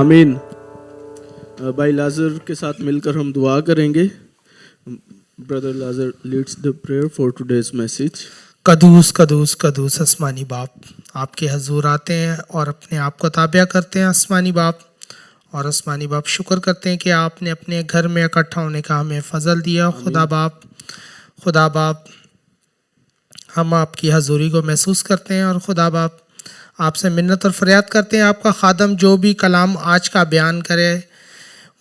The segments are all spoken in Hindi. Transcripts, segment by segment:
आमीन। भाई लाजर के साथ मिलकर हम दुआ करेंगे। Brother Lazar leads the prayer for today's message. कदूस कदूस कदूस आसमानी बाप, आपके हजूर आते हैं और अपने आप को ताबिया करते हैं आसमानी बाप। और आसमानी बाप शुक्र करते हैं कि आपने अपने घर में इकट्ठा होने का हमें फजल दिया। खुदा बाप हम आपकी हजूरी को महसूस करते हैं और खुदा बाप आपसे मिन्नत और फरियाद करते हैं, आपका खादम जो भी कलाम आज का बयान करे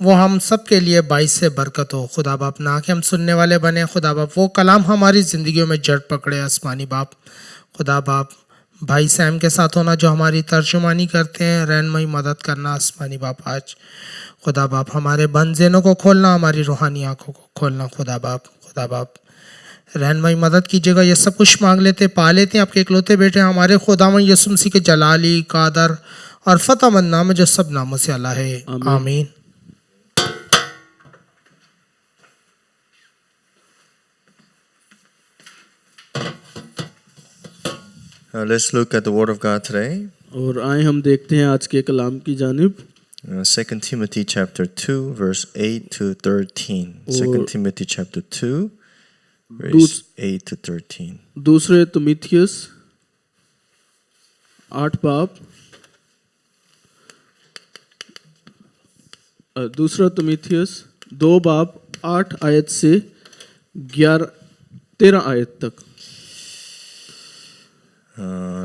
वो हम सब के लिए बाइस से बरकत हो। खुदा बाप ना कि हम सुनने वाले बने, खुदा बाप वो कलाम हमारी ज़िंदगियों में जड़ पकड़े आसमानी बाप। खुदा बाप भाई सैम के साथ होना जो हमारी तर्जुमानी करते हैं, रहनुमाई मदद करना आसमानी बाप। आज खुदा बाप हमारे बंद ज़हनों को खोलना, हमारी रूहानी आँखों को खोलना। खुदा बाप रहनुमाई मदद कीजिएगा। ये सब कुछ मांग लेते पा लेते हैं आपके इकलौते बेटे हमारे खुदावंद यीशु मसीह के जलाली कादर और फतेहमंद नाम जो सब नामों से अल्लाह है, आमीन। Let's look at the Word of God today. और आए हम देखते हैं आज के कलाम की जानिब। 2 Timothy chapter 2 verse 8 to 13. 2 Timothy chapter 2 verse 8 to 13. दूसरे तिमुथियुस 8 बाब, दूसरा तिमुथियुस 2 बाब 8 आयत से 13 आयत तक।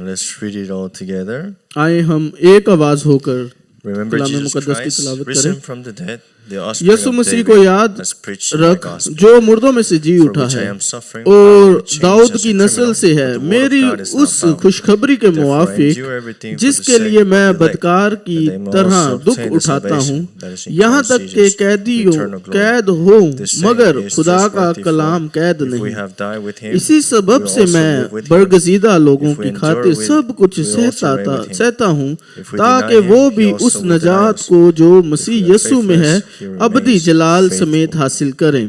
Let's read it all together. आए हम एक आवाज होकर Remember कलाम Jesus मुकद्दस की Christ, तिलावत risen करें। from the dead, the offspring Yeshu of मसीह को David, याद has preached my रख gospel, जो मुर्दों में से जी for उठा which I है am suffering, और bound with chains Dawood as की a नस्ल criminal, से but है। the word of मेरी God is not उस bound. खुशखबरी के Therefore I मुआफिक endure everything for जिसके the sake लिए of मैं the elect, बदकार की that they may तरह also दुख obtain the उठाता हूँ, salvation that is in यहाँ Christ तक के Jesus, कैदी with हो eternal glory. कैद हो, This saying मगर is खुदा का trustworthy, for कलाम कैद if we नहीं। have died with him, इसी we सबब will से also मैं live with him. बरगजीदा लोगों If we की endure खातिर with, सब कुछ we will also reign with him. सहता हूँ, If we ताकि deny वो him, भी he also उस will deny नजात us. को जो If we मसीह are यीशु में है faithless, he अबदी remains Jalal faithful. समेत हासिल करें।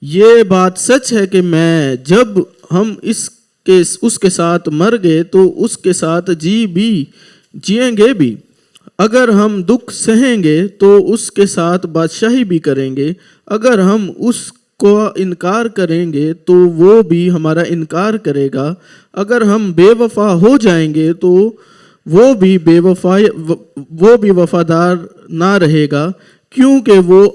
ये बात सच है कि मैं जब हम उसके साथ मर गए तो उसके साथ जिएंगे भी। अगर हम दुख सहेंगे तो उसके साथ बादशाही भी करेंगे। अगर हम उसको इनकार करेंगे तो वो भी हमारा इनकार करेगा। अगर हम बेवफा हो जाएंगे तो वो भी वफादार ना रहेगा, क्योंकि वो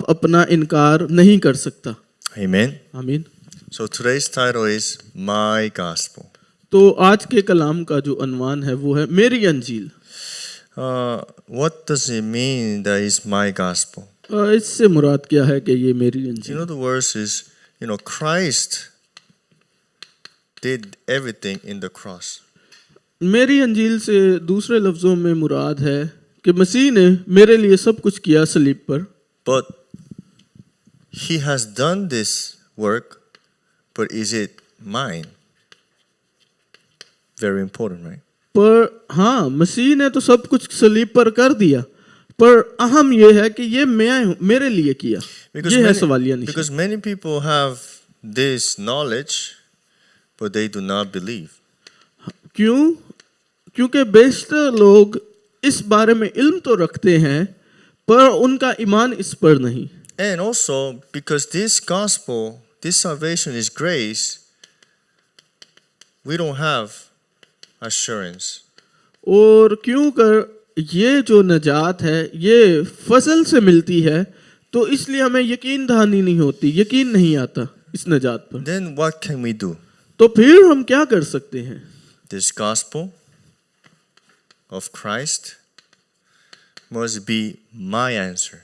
अपना इनकार नहीं कर सकता। Amen. आमीन। So today's title is My Gospel. तो आज के कलाम का जो अनवान है वो है मेरी अंजील। What does it mean that is my gospel? इससे मुराद क्या है कि ये मेरी You अंजील? know the verse is, Christ did everything in the cross. मेरी अंजील से दूसरे लफ्जों में मुराद है कि मसीह ने मेरे लिए सब कुछ किया सलीब पर। But he has done this work, but is it mine? Very important, right? पर हाँ, मसीह ने तो सब कुछ सलीब पर कर दिया, पर अहम ये है कि ये मेरे लिए किया। ये है सवालिया निशान। Because many people have this knowledge, but they do not believe. क्यों? क्योंकि बेशतर लोग इस बारे में इल्म तो रखते हैं, पर उनका ईमान इस पर नहीं। And also because this gospel, this salvation is grace, we don't have assurance. और क्यों कर ये जो नजात है ये फजल से मिलती है, तो इसलिए हमें यकीन दहानी नहीं होती, यकीन नहीं आता इस नजात पर। Then what can we do? तो फिर हम क्या कर सकते हैं? This gospel of Christ must be my answer.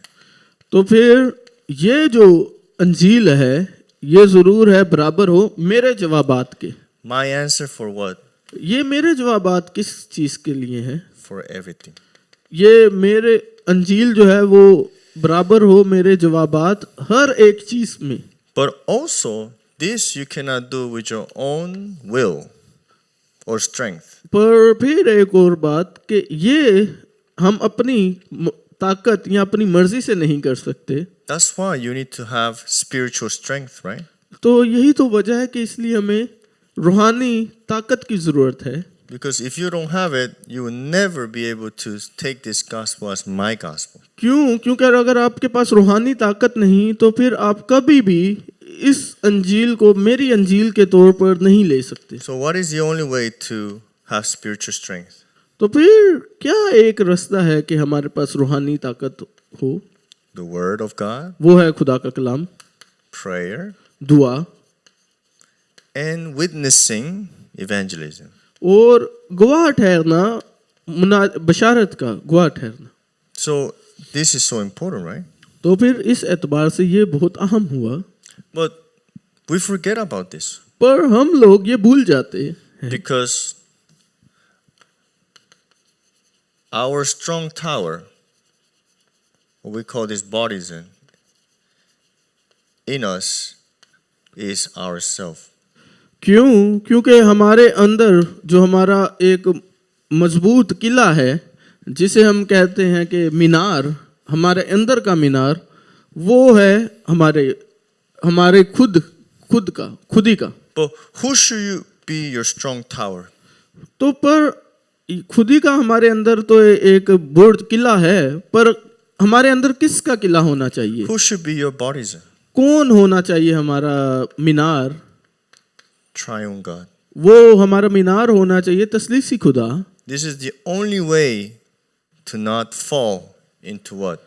तो फिर ये जो अंजील है ये जरूर है बराबर हो मेरे जवाबात के। My answer for what? ये मेरे जवाबात किस चीज के लिए है? For everything. ये मेरे अंजील जो है वो बराबर हो मेरे जवाबात हर एक चीज में। But also this you cannot do with your own will or strength. पर फिर एक और बात कि ये हम अपनी ताकत या अपनी मर्जी से नहीं कर सकते। That's why you need to have spiritual strength, right? तो यही तो वजह है कि इसलिए हमें रूहानी ताकत की जरूरत है। Because if you don't have it, you will never be able to take this gospel as my gospel. क्यों? क्योंकि अगर आपके पास रूहानी ताकत नहीं तो फिर आप कभी भी इस अंजील को मेरी अंजील के तौर पर नहीं ले सकते। So what is the only way to have spiritual strength? तो फिर क्या एक रास्ता है कि हमारे पास रूहानी ताकत हो? The word of God, वो है खुदा का कलाम, prayer, दुआ and witnessing evangelism. और गवाह ठहरना, बशारत का गवाह ठहरना। So this is so important, right? तो फिर इस एतबार से ये बहुत अहम हुआ, But we forget about this पर हम लोग ये भूल जाते हैं because our strong tower, what we call this bodies in us, is ourself. क्यों? क्योंकि हमारे अंदर जो हमारा एक मजबूत किला है जिसे हम कहते हैं कि मीनार, हमारे अंदर का मीनार, वो है हमारे खुदी का। But who should you be your strong tower? तो पर खुदी का हमारे अंदर तो एक बुर्ज किला है, पर हमारे अंदर किसका किला होना चाहिए? Who should be your bodies? कौन होना चाहिए हमारा मीनार? Triune God. वो हमारा मीनार होना चाहिए तसलीसी खुदा। This is the only way to not fall into what?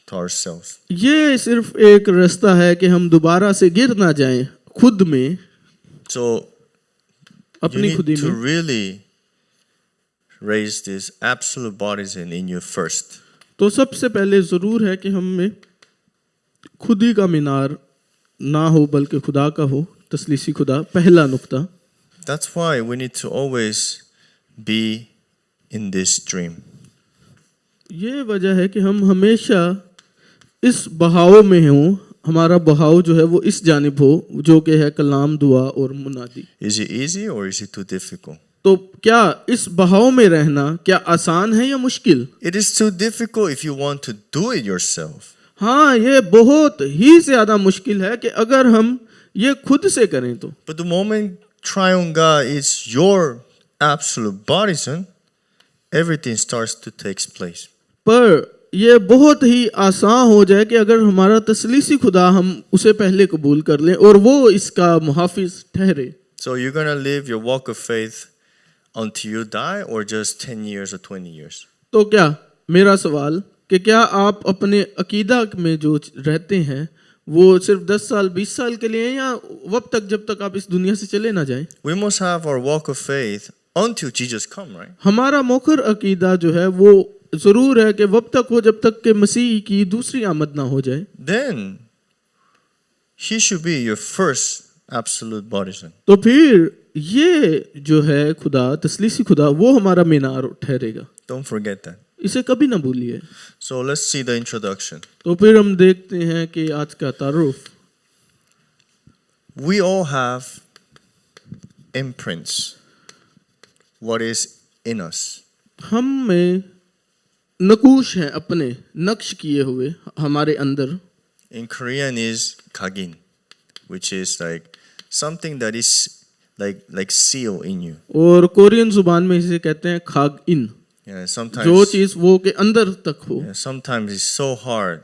To ourselves. ये सिर्फ एक रास्ता है कि हम दोबारा से गिर ना जाएं खुद में, So you अपनी need खुदी to में। really raise this absolute bodies in you first. तो सबसे पहले जरूर है कि हम में खुदी का मीनार ना हो बल्कि खुदा का हो, तसलीसी खुदा, पहला नुक्ता। That's why we need to always be in this stream. ये वजह है कि हम हमेशा इस बहाव में हों, हमारा बहाव जो है वो इस जानिब हो जो कि है कलाम, दुआ और मुनादी। Is it easy or is it too difficult? तो क्या इस बहाव में रहना क्या आसान है या मुश्किल? It is too difficult if you want to do it yourself. हाँ, ये बहुत ही ज्यादा मुश्किल है कि अगर हम ये खुद से करें तो। But the moment Triune God is your absolute bodies, everything starts to take place. पर ये बहुत ही आसान हो जाए कि अगर हमारा तसलीसी खुदा हम उसे पहले कबूल कर लें और वो इसका मुहाफिज ठहरे। So you're going to live your walk of faith until you die or just 10 years or 20 years? तो क्या मेरा सवाल कि क्या आप अपने अकीदा में जो रहते हैं वो सिर्फ 10 साल 20 साल के लिए या वक्त तक जब तक आप इस दुनिया से चले ना जाएं? We must have our walk of faith until Jesus come, right? हमारा मोखर अकीदा जो है वो जरूर है कि वक्त तक हो जब तक के मसीह की दूसरी आमद ना हो जाए। Then he should be your first absolute bodies. तो फिर ये जो है खुदा, तसलीसी खुदा, वो हमारा मीनार ठहरेगा। Don't forget that. इसे कभी ना भूलिए। So let's see the introduction. तो फिर हम देखते हैं कि आज का तारुफ। We all have imprints. What is in us? हम में नकूश हैं, अपने नक्श किए हुए हमारे अंदर। In Korean is kagin, which is like something that is like seal in you. और कोरियन जुबान में इसे कहते हैं खाग इन, Yeah, जो sometimes चीज वो के अंदर तक हो। sometimes it's so hard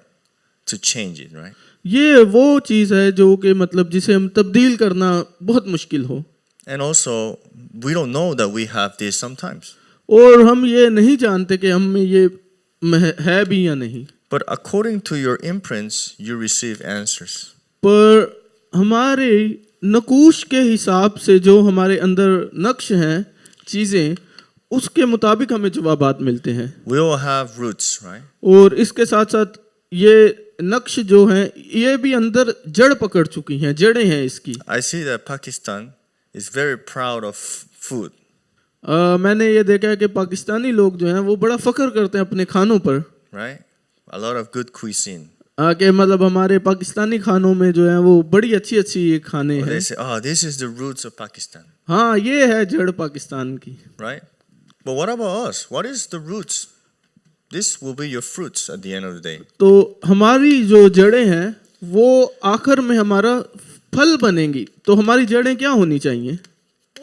to change it, right? ये वो चीज है जो कि मतलब जिसे हम तब्दील करना बहुत मुश्किल हो। And also we don't know that we have this sometimes. और हम ये नहीं जानते कि हम में ये है भी या नहीं। But according to your imprints, you receive answers. पर हमारे नकूश के हिसाब से जो हमारे अंदर नक्श हैं चीजें, उसके मुताबिक हमें जवाबात मिलते हैं। We all have roots, right? और इसके साथ साथ ये नक्श जो हैं ये भी अंदर जड़ पकड़ चुकी हैं, जड़ें हैं इसकी। I see that Pakistan is very proud of food. मैंने ये देखा है कि पाकिस्तानी लोग जो हैं वो बड़ा फख्र करते हैं अपने खानों पर, Right? A lot of good cuisine. कि मतलब हमारे पाकिस्तानी खानों में जो है वो बड़ी अच्छी अच्छी खाने Or हैं। they say, oh, this is the roots of Pakistan. हाँ, ये है जड़ पाकिस्तान की। Right? But what about us? What is the roots? This will be your fruits at the end of the day. तो हमारी जो जड़ें हैं वो आखिर में हमारा फल बनेंगी। तो हमारी जड़ें क्या होनी चाहिए?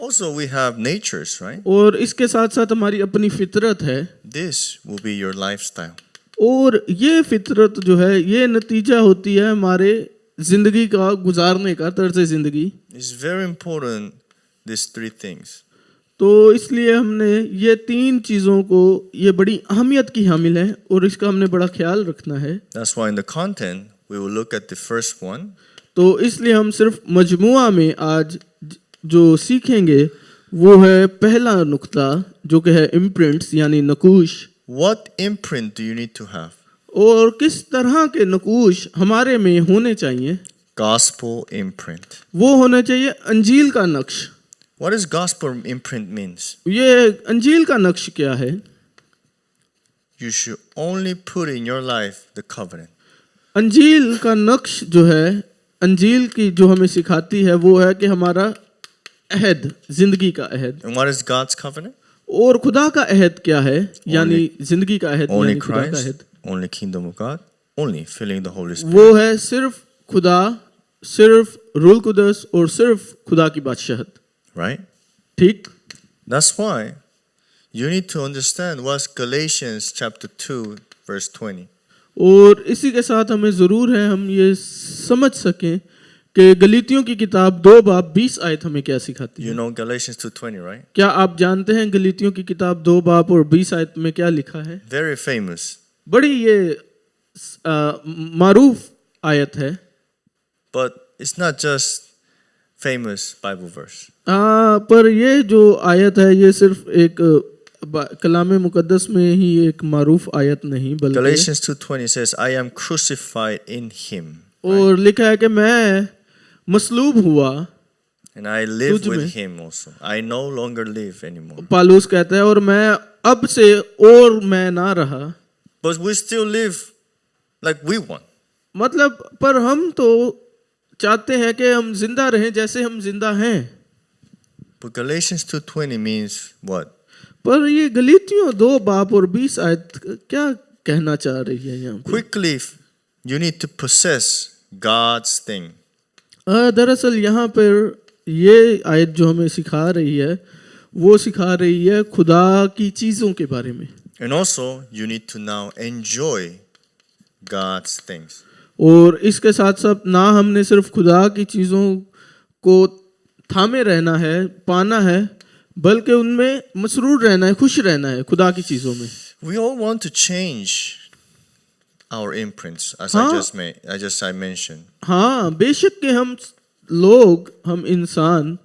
Also, we have natures, right? और इसके साथ साथ हमारी अपनी फितरत है, This will be your lifestyle. और ये फितरत जो है ये नतीजा होती है हमारे जिंदगी का गुजारने का, तर्ज जिंदगी। It's very important, these three things. तो इसलिए हमने ये तीन चीज़ों को, ये बड़ी अहमियत की हामिल है और इसका हमने बड़ा ख्याल रखना है। That's why in the content, we will look at the first one. तो इसलिए हम सिर्फ मजमुआ में आज जो सीखेंगे वो है पहला नुक्ता, जो कि है इम्प्रिंट्स यानी नकूश। What imprint do you need to have? और किस तरह के नकूश हमारे में होने चाहिए? Gospel imprint. वो होना चाहिए अंजील का नक्श। What does gospel imprint means? ये अंजील का नक्श क्या है? You should only put in your life the covenant. अंजील का नक्श जो है, अंजील की जो हमें सिखाती है वो है कि हमारा अहद, जिंदगी का अहद। And what is God's covenant? और खुदा का अहद क्या है? यानी जिंदगी का अहद, Only यानी खुदा का Christ, Ahad. only kingdom of God, only filling the Holy Spirit. वो है सिर्फ खुदा, सिर्फ रूल कुदस और सिर्फ खुदा की बादशाहत। Right? ठीक? That's why you need to understand what's Galatians chapter 2 verse 20. और इसी के साथ हमें ज़रूर है हम ये समझ सकें कि गलीतियों की किताब 2 बाब 20 आयत हमें क्या सिखाती है। You know Galatians 2:20, right? क्या आप जानते हैं गलीतियों की किताब 2 बाब और 20 आयत में क्या लिखा है? Very famous. बड़ी ये मारूफ आयत है। But it's not just famous Bible verse. पर ये जो आयत है ये सिर्फ एक कलाम मुकद्दस में ही एक मारूफ आयत नहीं, बल्कि Galatians 2:20 says, I am crucified in him. और लिखा है कि मैं मसलूब हुआ। And I live तुझ में। with him also. I no longer live anymore. Paulus कहता है और मैं अब से और मैं ना रहा। But we still live like we want. मतलब पर हम तो चाहते हैं कि हम जिंदा रहें जैसे हम जिंदा हैं। But Galatians 2:20 means what? पर ये गलीतियों 2 बाब और 20 आयत क्या कहना चाह रही है यहाँ पे? Quickly, you need to possess God's thing. दरअसल यहाँ पर ये आयत जो हमें सिखा रही है वो सिखा रही है खुदा की चीज़ों के बारे में। And also, you need to now enjoy God's things. और इसके साथ साथ ना हमने सिर्फ खुदा की चीज़ों को थामे रहना है, पाना है, बल्कि उनमें मसरूर रहना है, खुश रहना है खुदा की चीज़ों में। We all want to change our imprints, as हाँ। I mentioned. हाँ, बेशक के हम लोग, हम इंसान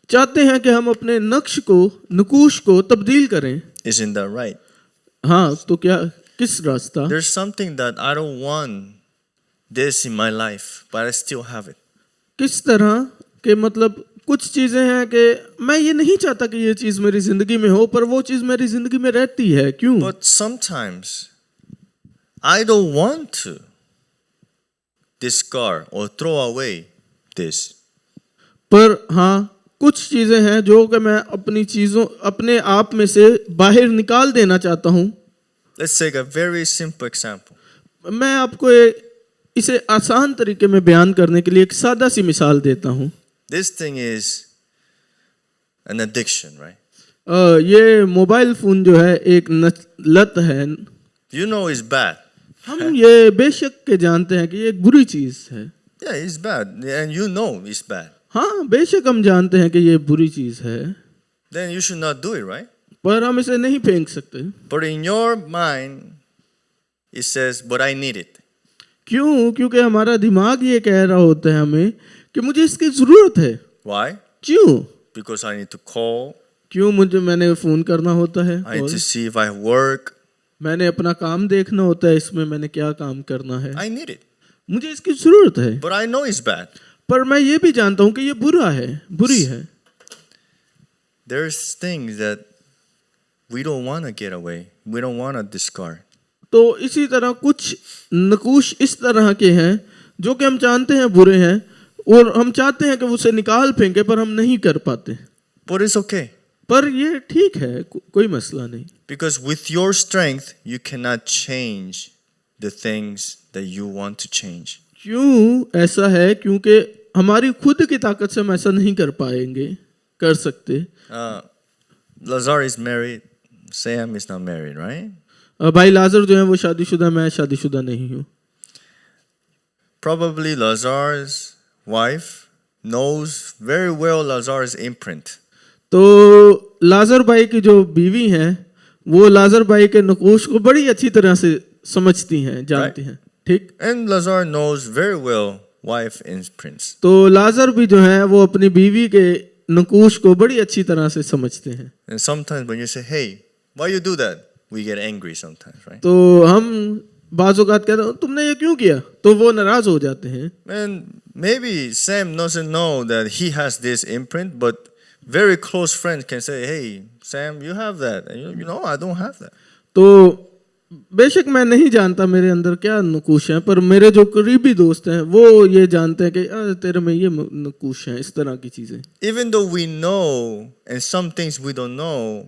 चाहते हैं कि हम अपने नक्श को, नकूश को तब्दील करें। Isn't that right? हाँ, तो क्या किस रास्ता? There's something that I don't want this in my life, but I still have it. किस तरह के मतलब कुछ चीज़ें हैं कि मैं ये नहीं चाहता कि ये चीज़ मेरी ज़िंदगी में हो, पर वो चीज़ मेरी ज़िंदगी में रहती है। क्यों? But sometimes I don't want to discard or throw away this. पर हाँ, कुछ चीज़ें हैं जो कि मैं अपनी चीज़ों, अपने आप में से बाहर निकाल देना चाहता हूँ। Let's take a very simple example. मैं आपको इसे आसान तरीके में बयान करने के लिए एक सादा सी मिसाल देता हूँ। This thing is an addiction, right? ये मोबाइल फ़ोन जो है एक लत है। You know it's bad. हम ये बेशक के जानते हैं कि ये एक बुरी चीज़ है। Yeah, it's bad, and you know it's bad. हाँ, बेशक हम जानते हैं कि ये बुरी चीज़ है, Then you should not do it, right? पर हम इसे नहीं फेंक सकते। But in your mind, it says, "But I need it." क्यों? क्योंकि हमारा दिमाग ये कह रहा होता है हमें कि मुझे इसकी ज़रूरत है। Why? क्यों? Because I need to call. क्यों मैंने फ़ोन करना होता है, I need और to see if I work. मैंने अपना काम देखना होता है, इसमें मैंने क्या काम करना है। I need it. मुझे इसकी ज़रूरत है, But I know it's bad. पर मैं ये भी जानता हूँ कि ये बुरा है, बुरी है। There's things that we don't want to get away. We don't want to discard. तो इसी तरह कुछ नकूश इस तरह के हैं जो कि हम जानते हैं बुरे हैं और हम चाहते हैं कि उसे निकाल फेंके, पर हम नहीं कर पाते। But it's okay. पर ये ठीक है, कोई मसला नहीं। Because with your strength, you cannot change the things that you want to change. क्यों ऐसा है? क्योंकि हमारी खुद की ताकत से हम ऐसा नहीं कर पाएंगे। कर सकते। Lazar is married, Sam is not married, right? भाई लाजर जो है वो शादीशुदा, मैं शादीशुदा नहीं हूँ। Probably Lazar's wife knows very well Lazar's imprint. तो लाजर भाई की जो बीवी हैं वो लाजर भाई के नकूश को बड़ी अच्छी तरह से समझती हैं, जानती हैं, ठीक। And Lazar knows very well wife imprints. तो लाजर भी जो है वो अपनी बीवी के नकूश को बड़ी अच्छी तरह से समझते हैं। And sometimes when you say, hey, why you do that? We get angry sometimes, right? तो हम बाज़ औक़ात कहते हैं तुमने ये क्यों किया, तो वो नाराज हो जाते हैं। And maybe Sam doesn't know that he has this imprint, but very close friends can say, hey, Sam, you have that. And you know, I don't have that. तो बेशक मैं नहीं जानता मेरे अंदर क्या नकूश हैं, पर मेरे जो करीबी दोस्त हैं वो ये जानते हैं कि तेरे में ये नकूश हैं, इस तरह की चीज़ें। Even though we know, and some things we don't know,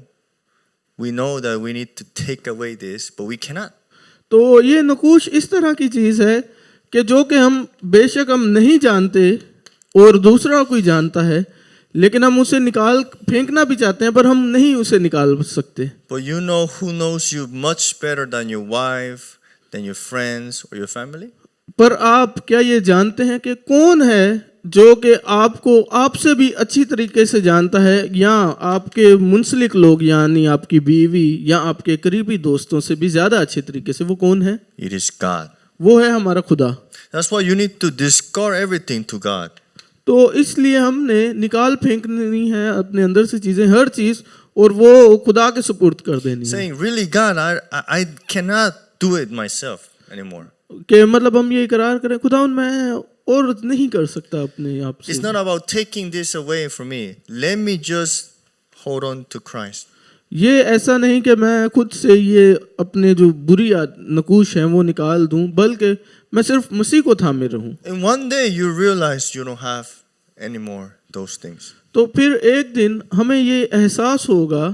we know that we need to take away this, but we cannot. तो ये नकूश इस तरह की चीज़ है कि जो कि हम बेशक हम नहीं जानते और दूसरा कोई जानता है, लेकिन हम उसे निकाल फेंकना भी चाहते हैं पर हम नहीं उसे निकाल सकते। But you know who knows you much better than your wife, than your friends or your family? पर आप क्या ये जानते हैं कि कौन है जो कि आपको आपसे भी अच्छी तरीके से जानता है, या आपके मुंसलिक लोग यानी आपकी बीवी या आपके करीबी दोस्तों से भी ज़्यादा अच्छे तरीके से? वो कौन है? It is God. वो है हमारा खुदा। That's why you need to discard everything to God. तो इसलिए हमने निकाल फेंकनी है अपने अंदर से चीज़ें, हर चीज़, और वो खुदा के सुपुर्द कर देनी है। Saying, really, God, I cannot do it myself anymore. कि मतलब हम ये इकरार करें खुदा मैं और नहीं कर सकता अपने आप से। It's not about taking this away from me. Let me just hold on to Christ. ये ऐसा नहीं कि मैं खुद से ये अपने जो बुरी नकूश हैं वो निकाल दूं, बल्कि मैं सिर्फ मसीह को थामे रहूं। And one day you realize you don't have anymore those things. तो फिर एक दिन हमें ये एहसास होगा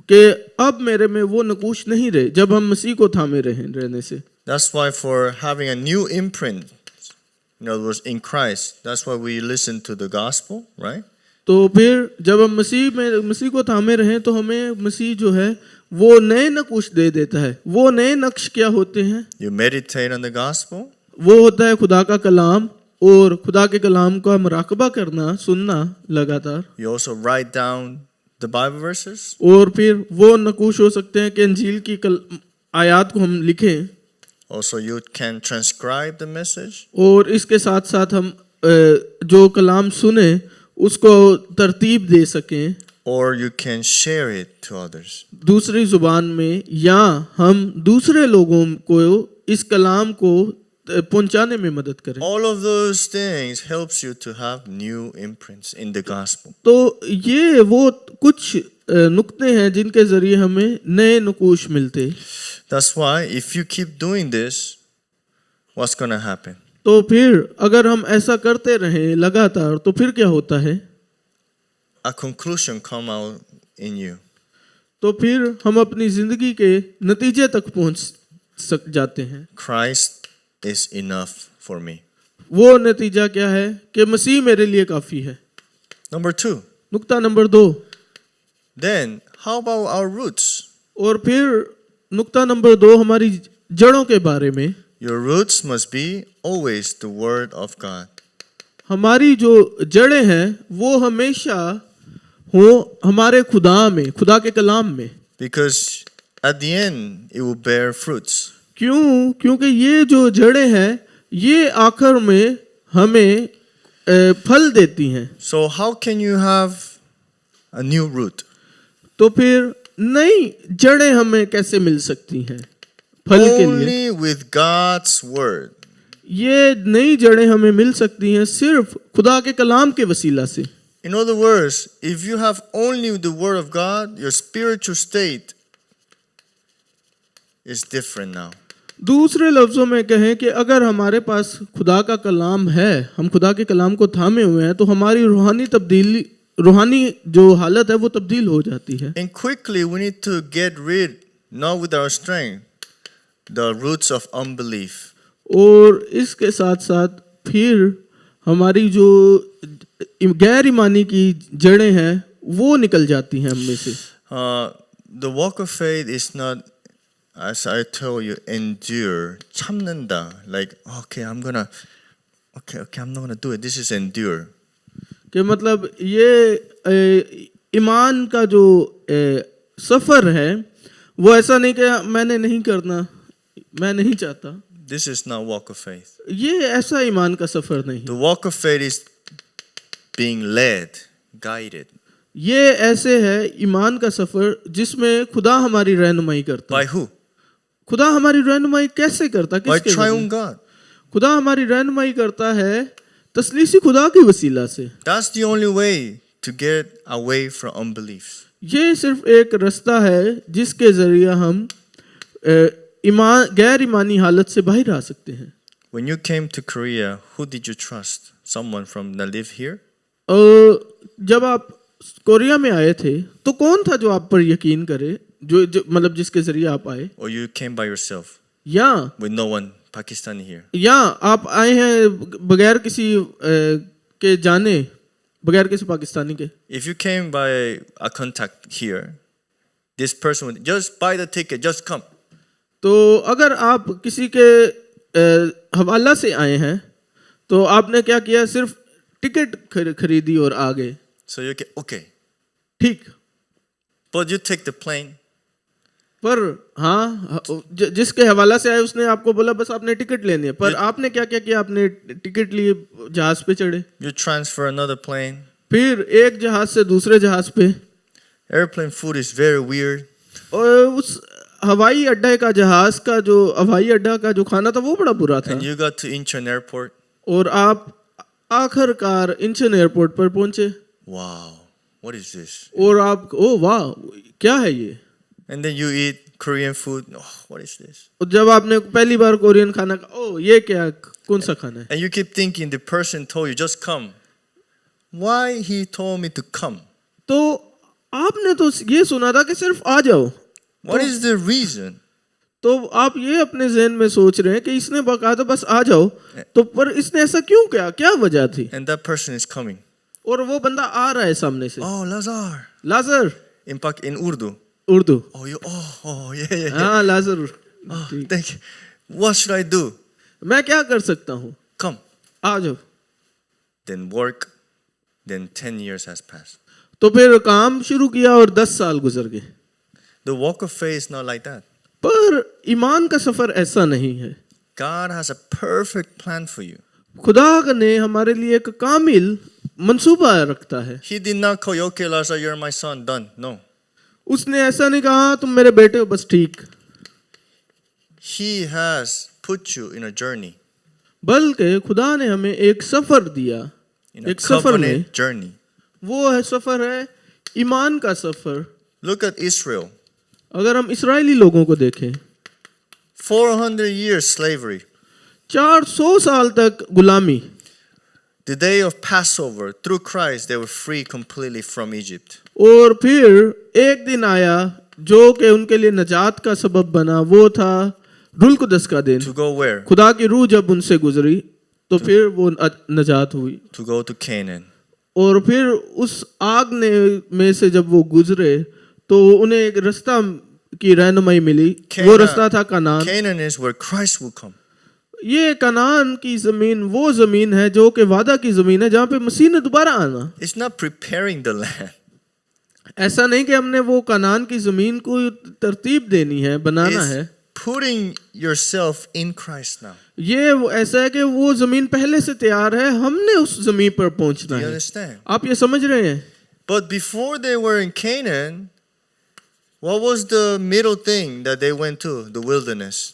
कि अब मेरे में वो नकूश नहीं रहे, जब हम मसीह को थामे रहने से। That's why for having a new imprint, in other words, in Christ, that's why we listen to the gospel, right? तो फिर जब हम मसीह को थामे रहें तो हमें मसीह जो है वो नए नकुश दे देता है। वो नए नक्श क्या होते हैं? You meditate on the gospel. वो होता है खुदा का कलाम, और खुदा के कलाम का मुराकबा करना, सुनना लगातार। You also write down the Bible verses. और फिर वो नकुश हो सकते हैं कि अंजील की आयत को हम लिखें। Also you can transcribe the message. और इसके साथ साथ हम जो कलाम सुने उसको तरतीब दे सकें, Or you can share it to others. दूसरी जुबान में, या हम दूसरे लोगों को इस कलाम को पहुंचाने में मदद करें। All of those things helps you to have new imprints in the gospel. तो ये वो कुछ नुक्ते हैं जिनके जरिए हमें नए नकूश मिलते। That's why if you keep doing this, what's going to happen? तो फिर अगर हम ऐसा करते रहें लगातार तो फिर क्या होता है? A conclusion come out in you. तो फिर हम अपनी जिंदगी के नतीजे तक पहुंच जाते हैं। Christ is enough for me. वो नतीजा क्या है कि मसीह मेरे लिए काफी है। Number 2. नुक्ता number 2। Then how about our roots? और फिर नुक्ता नंबर 2 हमारी जड़ों के बारे में। Your roots must be always the word of God. हमारी जो जड़ें हैं वो हमेशा हो हमारे खुदा में, खुदा के कलाम में। Because at the end it will bear fruits. क्यों? क्योंकि ये जो जड़ें हैं ये आखिर में हमें फल देती हैं। So how can you have a new root? तो फिर नई जड़ें हमें कैसे मिल सकती हैं फल के लिए? Only with God's word. ये नई जड़ें हमें मिल सकती हैं सिर्फ खुदा के कलाम के वसीला से। In other words, if you have only the word of God, your spiritual state is different now. दूसरे लफ्जों में कहें कि अगर हमारे पास खुदा का कलाम है, हम खुदा के कलाम को थामे हुए हैं, तो हमारी रूहानी जो हालत है वो तब्दील हो जाती है। And quickly we need to get rid, not with our strength, the roots of unbelief. और इसके साथ साथ फिर हमारी जो गैर ईमानी की जड़ें हैं वो निकल जाती हैं हम में से। The walk of faith is not, as I told you, endure, 참는다. Like, okay, I'm not gonna do it. This is endure. कि मतलब ये ईमान का जो सफर है वो ऐसा नहीं कि मैंने नहीं करना, मैं नहीं चाहता। This is not walk of faith. ये ऐसा ईमान का सफर नहीं। The walk of faith is being led, guided. ये ऐसे है ईमान का सफर जिसमें खुदा हमारी रहनुमाई करता By है। who? खुदा हमारी रहनुमाई कैसे करता है? By किसके triune जरिए? God. खुदा हमारी रहनुमाई करता है तसलीसी खुदा की वसीला से। That's the only way to get away from unbelief. ये सिर्फ एक रास्ता है जिसके जरिए हम गैर ईमानी हालत से बाहर आ सकते हैं। When you came to Korea, who did you trust? Someone from that live here? जब आप कोरिया में आए थे तो कौन था जो आप पर यकीन करे, जो मतलब जिसके जरिए आप आए? Or you came by yourself या with no one Pakistani here? या आप आए हैं बगैर किसी के जाने, बगैर किसी पाकिस्तानी के? If you came by a contact here, this person would just buy the ticket, just come. तो अगर आप किसी के हवाला से आए हैं तो आपने क्या किया? सिर्फ टिकट खरीदी और आ गए। So you get, okay. ठीक, But you take the plane, पर हाँ जिसके हवाला से आए उसने आपको बोला बस आपने टिकट लेनी है, पर आपने क्या क्या किया? आपने टिकट लिए, जहाज पे चढ़े, you transfer another plane. फिर एक जहाज से दूसरे जहाज पे। Airplane food is very weird. और उस हवाई अड्डे का, जहाज का जो हवाई अड्डा का जो खाना था वो बड़ा बुरा था। And you got to Incheon Airport. और आप आखिरकार इंचन एयरपोर्ट पर पहुंचे Wow, what is this? और आप ओ वाह क्या है ये? And then you eat Korean food. Oh, what is this? और जब आपने पहली बार कोरियन खाना खा, ओ ये क्या, कौन सा खाना है? And you keep thinking the person told you just come. Why he told me to come? तो आपने तो ये सुना था कि सिर्फ आ जाओ। What is the reason? तो आप ये अपने ज़हन में सोच रहे हैं कि इसने कहा था बस आ जाओ, तो पर इसने ऐसा क्यों किया, क्या वजह थी? And that person is coming. और वो बंदा आ रहा है सामने से। Oh, Lazar. Lazarus, In Urdu. Urdu. Yeah. हाँ लाजर। Oh, thank you. What should I do? मैं क्या कर सकता हूँ? Come. आ जाओ। Then work. Then 10 years has passed. तो फिर काम शुरू किया और 10 साल गुजर गए। The walk of faith is not like that. पर ईमान का सफर ऐसा नहीं है। God has a perfect plan for you. खुदा ने हमारे लिए एक कामिल मंसूबा रखता है। He did not call you, okay, Lazar, you're my son, done. No. उसने ऐसा नहीं कहा तुम मेरे बेटे हो बस ठीक, He has put you in a journey, बल्कि खुदा ने हमें एक सफर दिया। in a एक सफर में, covenant journey. वो है सफर है ईमान का सफर। Look at Israel. अगर हम इस्राएली लोगों को देखें, 400 years slavery. 400 साल तक गुलामी। The day of Passover, through Christ, they were free completely from Egypt. और फिर एक दिन आया जो कि उनके लिए नजात का सबब बना, वो था रुल कुदस का दिन। To go where? खुदा की रूह जब उनसे गुजरी तो फिर वो नजात हुई। To go to Canaan. और फिर उस आग में से जब वो गुजरे तो उन्हें एक रास्ता की रहनुमाई मिली। वो रास्ता था Kanan. Canaan is where Christ will come. ये कनान की जमीन वो जमीन है जो कि वादा की जमीन है जहाँ पे मसीह ने दोबारा आना। It's not preparing the land. ऐसा नहीं कि हमने वो कनान की जमीन को तरतीब देनी है, बनाना है। It's putting yourself in Christ now. ये ऐसा है कि वो जमीन पहले से तैयार है, हमने उस जमीन पर पहुंचना Do you है। understand? आप ये समझ रहे हैं? But before they were in Canaan, what was the middle thing that they went to? The wilderness.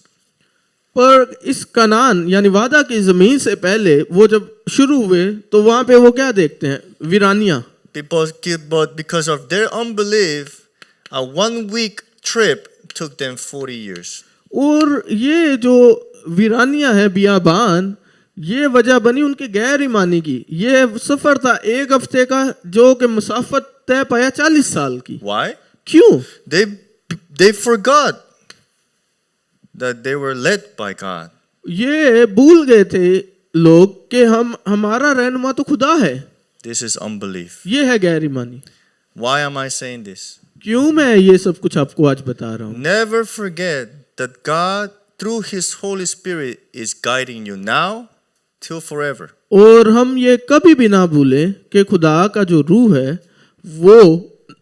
पर इस कनान यानी वादा की जमीन से पहले वो जब शुरू हुए तो वहां पे वो क्या देखते हैं? वीरानियां। But because of their unbelief, a 1-week trip took them 40 years. और ये जो वीरानियां है, बियाबान, ये वजह बनी उनके गैर ईमानी की। ये सफर था 1 हफ्ते का जो कि मुसाफत तय पाया 40 साल की। Why? क्यों? They forgot that they were led by God. ये भूल गए थे लोग कि हमारा रहनुमा तो खुदा है। This is unbelief. ये है गैर ईमानी। Why am I saying this? क्यों मैं ये सब कुछ आपको आज बता रहा हूँ? Never forget that God, through His Holy Spirit, is guiding you now till forever. और हम ये कभी भी ना भूलें कि खुदा का जो रूह है वो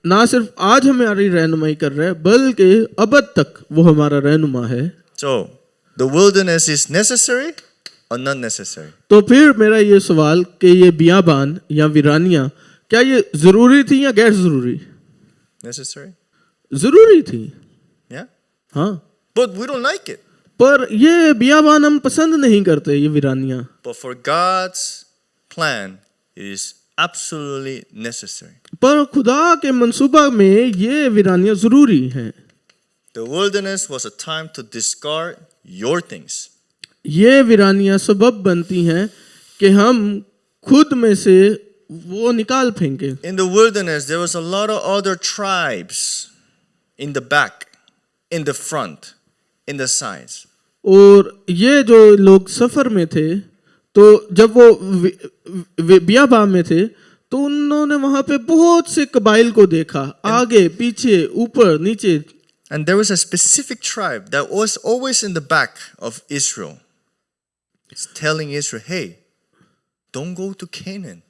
ना सिर्फ आज हमारी रहनुमाई कर रहा है बल्कि अबद तक वो हमारा रहनुमा है। So, the wilderness is necessary or not necessary? तो फिर मेरा ये सवाल कि ये बियाबान या वीरानियां क्या ये जरूरी थी या गैर जरूरी? Necessary? जरूरी थी, Yeah? हाँ। But we don't like it. पर ये बियाबान हम पसंद नहीं करते, ये वीरानियां। But for God's plan, it is absolutely necessary. पर खुदा के मंसूबा में ये वीरानियां जरूरी हैं। The wilderness was a time to discard your things. ये वीरानियां सबब बनती हैं कि हम खुद में से वो निकाल फेंके। In the wilderness, there was a lot of other tribes in the back, in the front, in the sides. और ये जो लोग सफर में थे तो जब वो बियाबान में थे तो उन्होंने वहां पे बहुत से कबाइल को देखा, आगे पीछे ऊपर नीचे। And there was a specific tribe that was always in the back of Israel. It's telling Israel, hey, don't go to Canaan.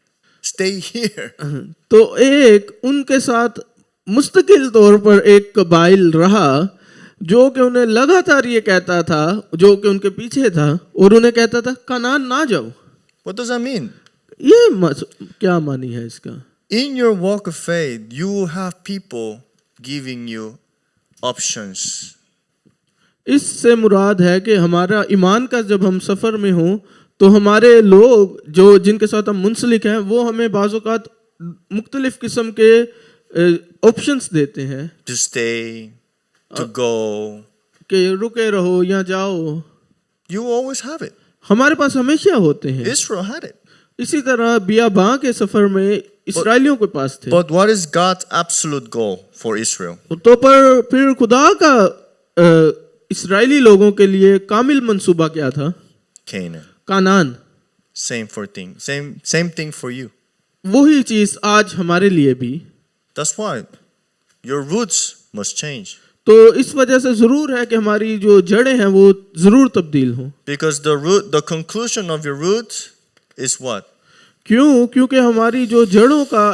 Stay here. तो एक उनके साथ मुस्तकिल तौर पर एक कबाइल रहा जो कि उन्हें लगातार ये कहता था, जो कि उनके पीछे था और उन्हें कहता था कनान ना जाओ। What does that mean? ये क्या मानी है इसका? In your walk of faith, you have people giving you options. इससे मुराद है कि हमारा ईमान का जब हम सफर में हो तो हमारे लोग जो जिनके साथ हम मुंसलिक हैं वो हमें बाज़-औक़ात मुख्तलिफ किस्म के ऑप्शंस देते हैं To stay, to go. कि रुके रहो या जाओ। You always have it. हमारे पास हमेशा होते हैं। Israel had it. इसी तरह बियाबां के सफर में इसराइलियों के पास थे। But what is God's absolute goal for Israel? तो पर फिर खुदा का इसराइली लोगों के लिए कामिल मंसूबा क्या था? Canaan. Kanan. Same thing for you. वही चीज आज हमारे लिए भी। That's why your roots must change. तो इस वजह से जरूर है कि हमारी जो जड़ें हैं वो जरूर तब्दील हों। Because the conclusion of your roots is what? क्यों? क्योंकि हमारी जो जड़ों का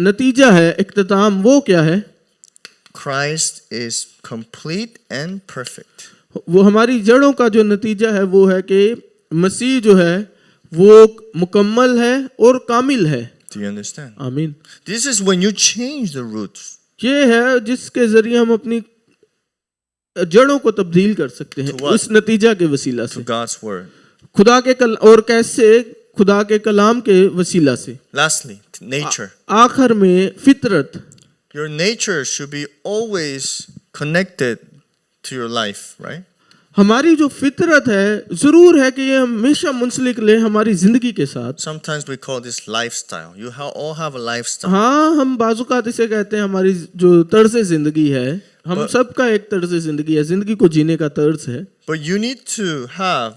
नतीजा है, इख्तिताम, वो क्या है? Christ is complete and perfect. वो हमारी जड़ों का जो नतीजा है वो है कि मसीह जो है वो मुकम्मल है और कामिल है। Do you understand? आमीन। This is when you change the roots. ये है जिसके जरिए हम अपनी जड़ों को तब्दील कर सकते हैं To what? इस नतीजा के वसीला To से, God's word. खुदा के और कैसे? खुदा के कलाम के वसीला से। Lastly, nature. आखिर में फितरत। Your nature should be always connected to your life, right? हमारी जो फितरत है जरूर है कि ये हमेशा मुंसलिक ले हमारी जिंदगी के साथ। Sometimes we call this lifestyle. You all have a lifestyle. हाँ, हम बाजुकात इसे कहते हैं हमारी जो तर्ज जिंदगी है, हम सबका एक तर्ज जिंदगी है, जिंदगी को जीने का तर्ज है। But you need to have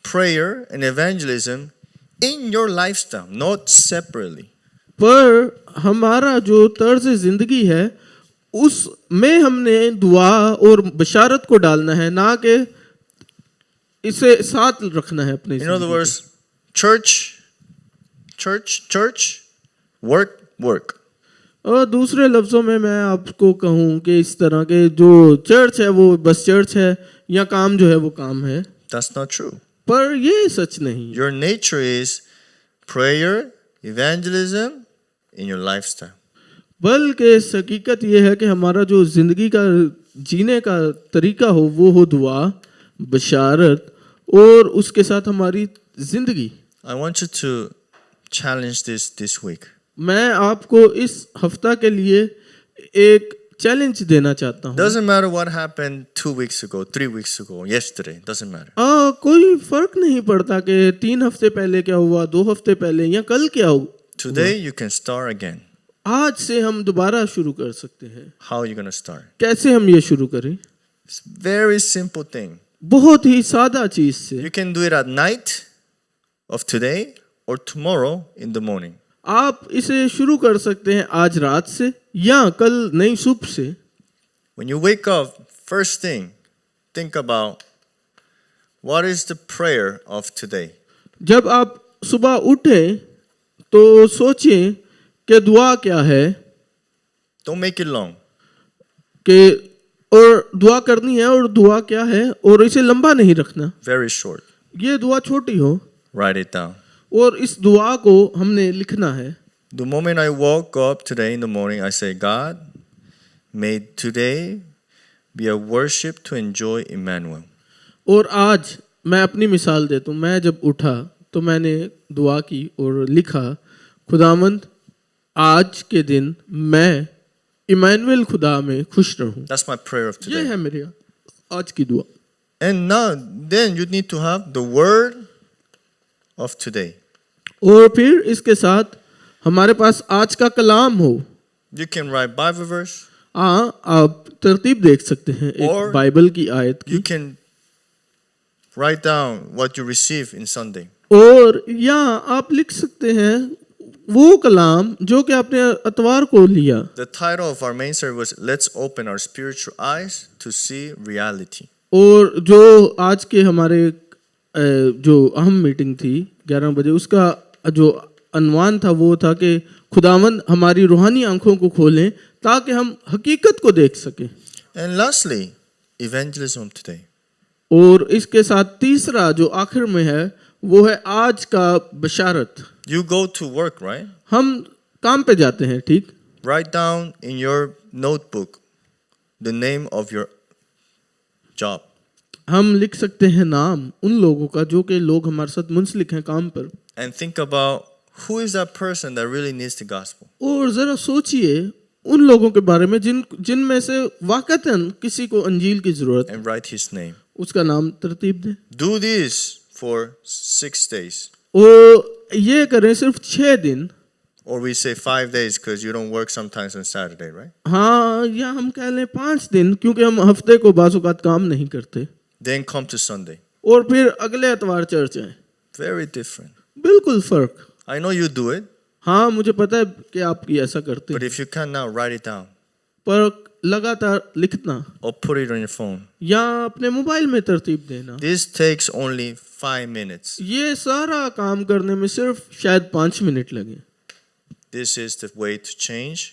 prayer and evangelism in your lifestyle, not separately. पर हमारा जो तर्ज जिंदगी है उसमें हमने दुआ और बशारत को डालना है, ना कि इसे साथ रखना है अपने। In other words, church, work. और दूसरे लफ्जों में मैं आपको कहूँ कि इस तरह के जो चर्च है वो बस चर्च है या काम जो है वो काम है। That's not true. पर ये सच नहीं। Your nature is prayer, evangelism in your lifestyle. बल्कि हकीकत ये है कि हमारा जो जिंदगी का जीने का तरीका हो वो हो दुआ, बशारत और उसके साथ हमारी जिंदगी। I want you to challenge this week. मैं आपको इस हफ्ता के लिए एक चैलेंज देना चाहता हूँ। Doesn't matter what happened 2 weeks ago, 3 weeks ago, yesterday. Doesn't matter. कोई फर्क नहीं पड़ता कि 3 हफ्ते पहले क्या हुआ, 2 हफ्ते पहले या कल क्या हो। Today you can start again. आज से हम दोबारा शुरू कर सकते हैं। How are you going to start? कैसे हम ये शुरू करें? It's very simple thing. बहुत ही सादा चीज से। You can do it at night of today or tomorrow in the morning. आप इसे शुरू कर सकते हैं आज रात से या कल नई सुबह से। When you wake up, first thing, think about what is the prayer of today. जब आप सुबह उठे तो सोचिए कि दुआ क्या है, Don't make it long. कि और दुआ करनी है और दुआ क्या है, और इसे लंबा नहीं रखना। Very short. ये दुआ छोटी हो Write it down. और इस दुआ को हमने लिखना है। The moment I woke up today in the morning, I say, God, may today be a worship to enjoy Emmanuel. और आज मैं अपनी मिसाल देता हूँ, मैं जब उठा तो मैंने दुआ की और लिखा, खुदावंद आज के दिन मैं इमानुएल खुदा में खुश रहूं। That's my prayer of ये today. है मेरी आज की दुआ। And now, then you need to have the word of today. और फिर इसके साथ हमारे पास आज का कलाम हो। You can write Bible verse. आप तरतीब देख सकते हैं एक और बाइबल की आयत You की, can write down what you receive in Sunday. और या आप लिख सकते हैं वो कलाम जो कि आपने अतवार को लिया। The title of our main service was Let's Open Our Spiritual Eyes to See Reality. और जो आज के हमारे जो अहम मीटिंग थी 11 बजे, उसका जो अनवान था वो था कि खुदावंद हमारी रूहानी आंखों को खोलें ताकि हम हकीकत को देख सकें। And lastly, evangelism today. और इसके साथ तीसरा जो आखिर में है वो है आज का बशारत। You go to work, right? हम काम पे जाते हैं, ठीक? Write down in your notebook the name of your job. हम लिख सकते हैं नाम उन लोगों का जो कि लोग हमारे साथ मुंसलिक हैं काम पर, And think about who is that person that really needs the gospel. और जरा सोचिए उन लोगों के बारे में जिनमें से वाकतन किसी को अंजील की जरूरत, And write his name. उसका नाम तरतीब दें। Do this for 6 days. और ये करें सिर्फ 6 दिन, Or we say 5 days because you don't work sometimes on Saturday, right? हाँ, या हम कह लें 5 दिन, क्योंकि हम हफ्ते को बाज़-औक़ात काम नहीं करते, Then come to Sunday. और फिर अगले इतवार चर्च आए। Very different. बिल्कुल फर्क। I know you do it, हाँ, मुझे पता है कि आप ऐसा करते but हैं, if you can now, write it down पर लगातार लिखना or put it on your phone. या अपने मोबाइल में तरतीब देना, This takes only 5 minutes. ये सारा काम करने में सिर्फ शायद 5 मिनट लगे। This is the way to change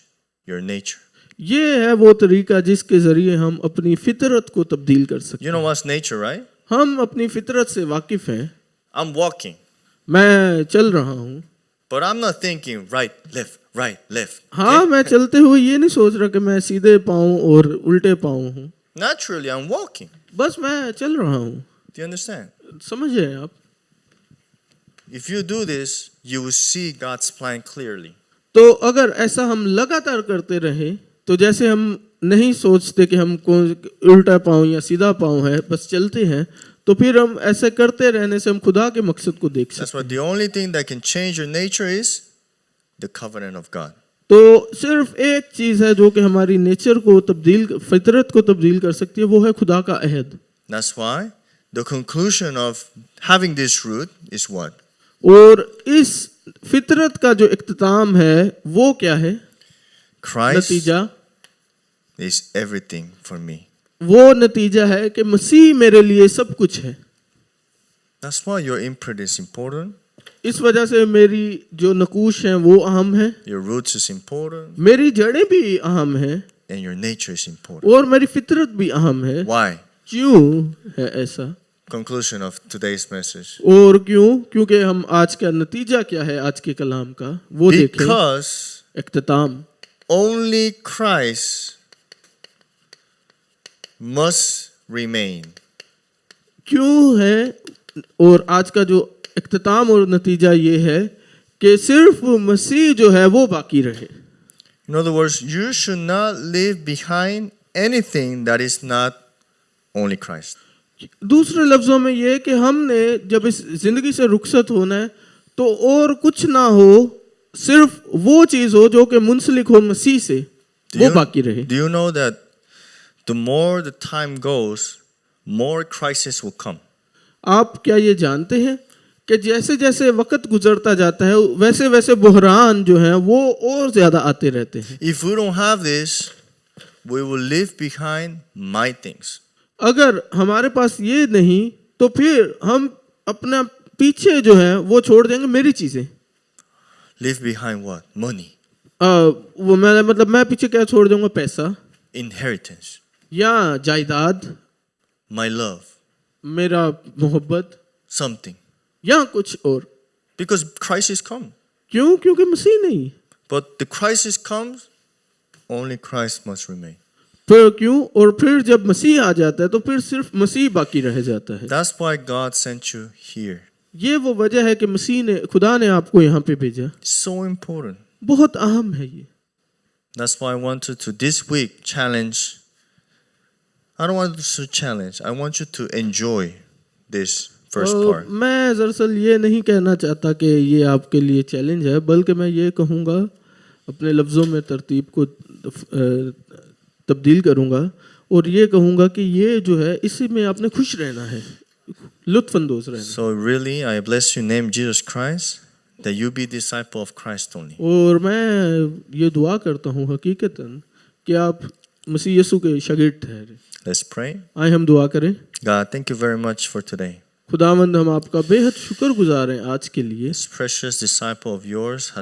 your nature. ये है वो तरीका जिसके जरिए हम अपनी फितरत को तब्दील कर सकते You हैं। know what's nature, right? हम अपनी फितरत से वाकिफ हैं। I'm walking, मैं चल रहा हूँ, but I'm not thinking right, left. हाँ, मैं चलते हुए ये नहीं सोच रहा कि मैं सीधे पाँव और उल्टे पाँव हूँ, Naturally, I'm walking. बस मैं चल रहा हूँ। Do you understand? समझ रहे हैं आप? If you do this, you will see God's plan clearly. तो अगर ऐसा हम लगातार करते रहे तो जैसे हम नहीं सोचते कि हम कौन उल्टा पाँव या सीधा पाँव है, बस चलते हैं, तो फिर हम ऐसे करते रहने से हम खुदा के मकसद को देख That's सकते why हैं। the only thing that can change your nature is the covenant of God. तो सिर्फ एक चीज़ है जो कि हमारी नेचर को तब्दील, फितरत को तब्दील कर सकती है, वो है खुदा का अहद। That's why the conclusion of having this root is what? और इस फितरत का जो इख्तिताम है वो क्या है? Christ नतीजा, is everything for me. वो नतीजा है कि मसीह मेरे लिए सब कुछ है। That's why your imprint is important. इस वजह से मेरी जो नकूश हैं वो अहम है, Your roots is important. मेरी जड़ें भी अहम हैं, And your nature is important. और मेरी फितरत भी अहम है। Why? क्यों है ऐसा? Conclusion of today's message. और क्यों? क्योंकि हम आज का नतीजा क्या है आज के कलाम का वो देखें। Because इख्तिताम, only Christ must remain. क्यों है? और आज का जो इख्तिताम और नतीजा ये है कि सिर्फ मसीह जो है वो बाकी रहे। In other words, you should not leave behind anything that is not only Christ. दूसरे लफ्जों में ये कि हमने जब इस जिंदगी से रुखसत होना है तो और कुछ ना हो, सिर्फ वो चीज हो जो कि मुंसलिक हो मसीह से, वो बाकी रहे। Do you know that the more the time goes, more crisis will come? आप क्या ये जानते हैं कि जैसे जैसे वक्त गुजरता जाता है वैसे वैसे बुहरान जो हैं वो और ज्यादा आते रहते हैं। If we don't have this, we will leave behind my things. अगर हमारे पास ये नहीं तो फिर हम अपना पीछे जो है वो छोड़ देंगे मेरी चीजें। Leave behind what? Money, वो मैं पीछे क्या छोड़ दूंगा? पैसा inheritance, या जायदाद, my love, मेरा मोहब्बत something. या कुछ और। Because crisis comes. क्यों? क्योंकि मसीह नहीं। But the crisis comes, only Christ must remain. फिर क्यों? और फिर जब मसीह आ जाता है तो फिर सिर्फ मसीह बाकी रह जाता है। That's why God sent you here. ये वो वजह है कि मसीह ने, खुदा ने आपको यहाँ पे भेजा। So important. बहुत अहम है ये। That's why I wanted to this week challenge. I don't want to challenge. I want you to enjoy this first part. मैं दरअसल ये नहीं कहना चाहता कि ये आपके लिए चैलेंज है, बल्कि मैं ये कहूँगा, अपने लफ्ज़ों में तरतीब को तब्दील करूँगा और ये कहूँगा कि ये जो है इसी में आपने खुश रहना है, लुत्फ़अंदोज़ रहना। So really, I bless your name, Jesus Christ, that you be disciple of Christ only. और मैं ये दुआ करता हूँ हकीकतन कि आप मसीह यीशु के शागिर्द ठहरे। Let's pray. आए हम दुआ करें। God, thank you very much for today. खुदावंद हम आपका बेहद शुक्रगुजार हैं आज के लिए। This precious disciple of yours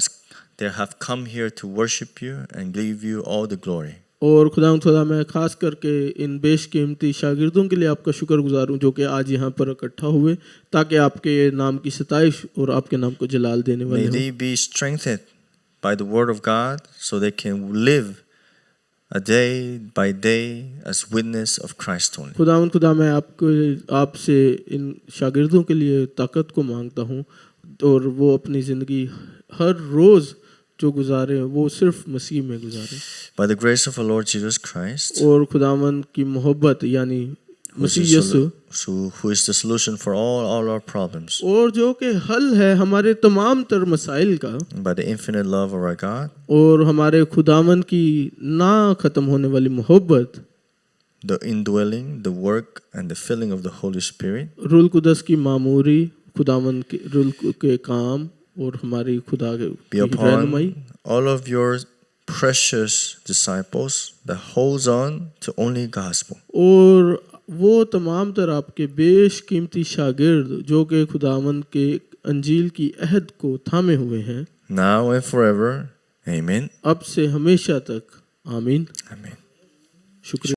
they have come here to worship you and give you all the glory. और खुदा मैं खास करके इन बेशकीमती शागिर्दों के लिए आपका शुक्रगुजार हूँ जो कि आज यहाँ पर इकट्ठा हुए ताकि आपके नाम की सताइश और आपके नाम को जलाल देने वाले May हों। they be strengthened by the word of God so they can live a day by day as witness of Christ only. खुदा मैं आपसे इन शागिर्दों के लिए ताकत को मांगता हूँ और वो अपनी ज़िंदगी हर रोज़ जो गुजारे वो सिर्फ मसीह में गुजारे। By the grace of our Lord Jesus Christ, और खुदावंद की मोहब्बत यानी मसीह यीशु who is the solution for all our problems, और जो कि हल है हमारे तमाम तर मसाइल का, by the infinite love of our God, और हमारे खुदावंद की ना ख़त्म होने वाली मोहब्बत, the indwelling, the work and the filling of the Holy Spirit, रूल कुदस की मामूरी, खुदावंद के रूल के काम और हमारी खुदा be की रहनुमाई upon all of your precious disciples that holds on to only gospel. और वो तमाम तर आपके बेशकीमती शागिर्द जो कि खुदावंद के अंजील की अहद को थामे हुए हैं, Now and forever. Amen. अब से हमेशा तक। आमीन। Amen. शुक्रिया।